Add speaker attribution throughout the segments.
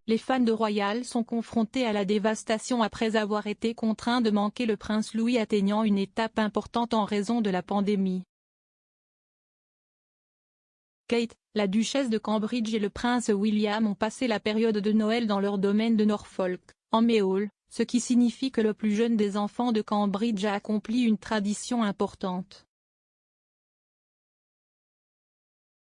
Speaker 1: les fans de Royal sont confrontés à la dévastation après avoir été contraints de manquer le prince Louis atteignant une étape importante en raison de la pandémie. Kate, la duchesse de Cambridge et le prince William ont passé la période de Noël dans leur domaine de Norfolk, en Méhol, ce qui signifie que le plus jeune des enfants de Cambridge a accompli une tradition importante.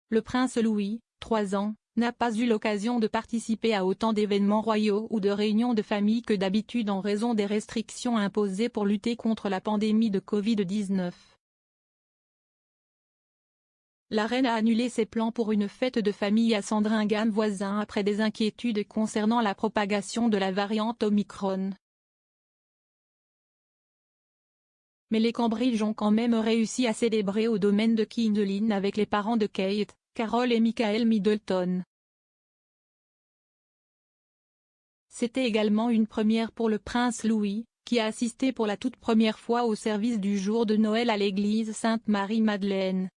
Speaker 1: Le prince Louis, 3 ans, n'a pas eu l'occasion de participer à autant d'événements royaux ou de réunions de famille que d'habitude en raison des restrictions imposées pour lutter contre la pandémie de Covid-19. La reine a annulé ses plans pour une fête de famille à Sandringham voisin après des inquiétudes concernant la propagation de la variante Omicron. Mais les Cambridge ont quand même réussi à célébrer au domaine de Kindelin avec les parents de Kate, Carol et Michael Middleton. C'était également une première pour le prince Louis, qui a assisté pour la toute première fois au service du jour de Noël à l'église Sainte-Marie-Madeleine.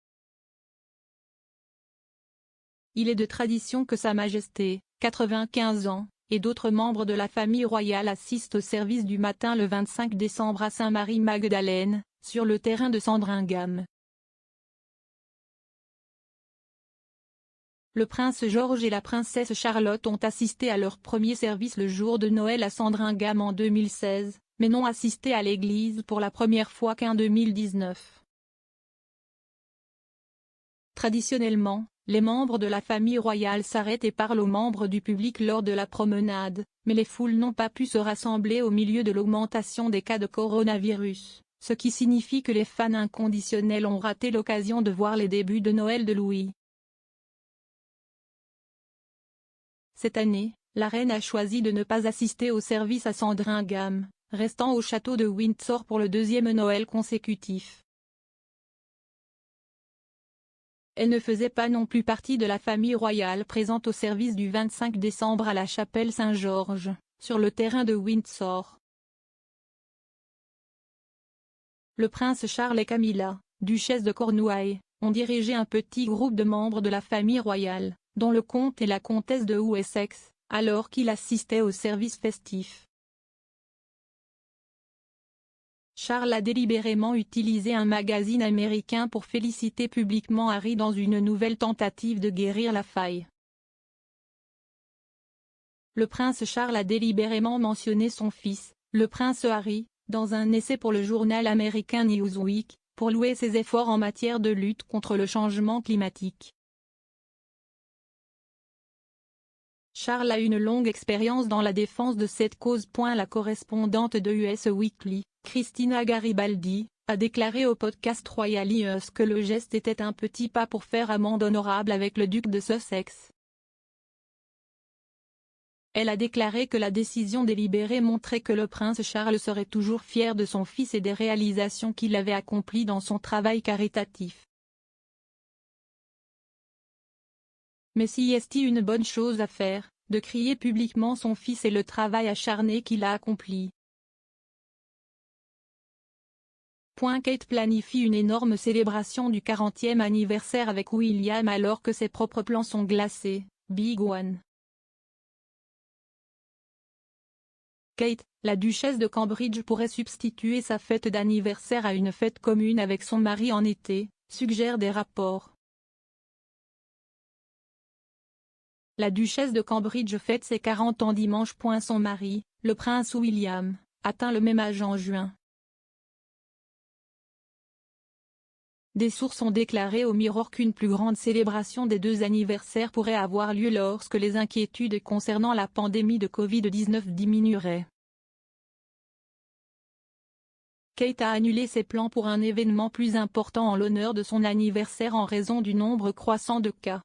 Speaker 1: Il est de tradition que Sa Majesté, 95 ans, et d'autres membres de la famille royale assistent au service du matin le 25 décembre à Saint-Marie-Magdalène, sur le terrain de Sandringham. Le prince George et la princesse Charlotte ont assisté à leur premier service le jour de Noël à Sandringham en 2016, mais n'ont assisté à l'église pour la première fois qu'en 2019. Traditionnellement, les membres de la famille royale s'arrêtent et parlent aux membres du public lors de la promenade, mais les foules n'ont pas pu se rassembler au milieu de l'augmentation des cas de coronavirus, ce qui signifie que les fans inconditionnels ont raté l'occasion de voir les débuts de Noël de Louis. Cette année, la reine a choisi de ne pas assister au service à Sandringham, restant au château de Windsor pour le deuxième Noël consécutif. Elle ne faisait pas non plus partie de la famille royale présente au service du 25 décembre à la chapelle Saint-Georges, sur le terrain de Windsor. Le prince Charles et Camilla, duchesse de Cornouailles, ont dirigé un petit groupe de membres de la famille royale, dont le comte et la comtesse de Wessex, alors qu'il assistait au service festif. Charles a délibérément utilisé un magazine américain pour féliciter publiquement Harry dans une nouvelle tentative de guérir la faille. Le prince Charles a délibérément mentionné son fils, le prince Harry, dans un essai pour le journal américain Newsweek, pour louer ses efforts en matière de lutte contre le changement climatique. Charles a une longue expérience dans la défense de cette cause. La correspondante de US Weekly, Christina Garibaldi, a déclaré au podcast Royal News que le geste était un petit pas pour faire amende honorable avec le duc de Sussex. Elle a déclaré que la décision délibérée montrait que le prince Charles serait toujours fier de son fils et des réalisations qu'il avait accomplies dans son travail caritatif. Mais si est une bonne chose à faire, de crier publiquement son fils et le travail acharné qu'il a accompli. Kate planifie une énorme célébration du 40e anniversaire avec William alors que ses propres plans sont glacés. Big One. Kate, la duchesse de Cambridge pourrait substituer sa fête d'anniversaire à une fête commune avec son mari en été, suggèrent des rapports. La duchesse de Cambridge fête ses 40 ans dimanche. Son mari, le prince William, atteint le même âge en juin. Des sources ont déclaré au Mirror qu'une plus grande célébration des deux anniversaires pourrait avoir lieu lorsque les inquiétudes concernant la pandémie de Covid-19 diminueraient. Kate a annulé ses plans pour un événement plus important en l'honneur de son anniversaire en raison du nombre croissant de cas.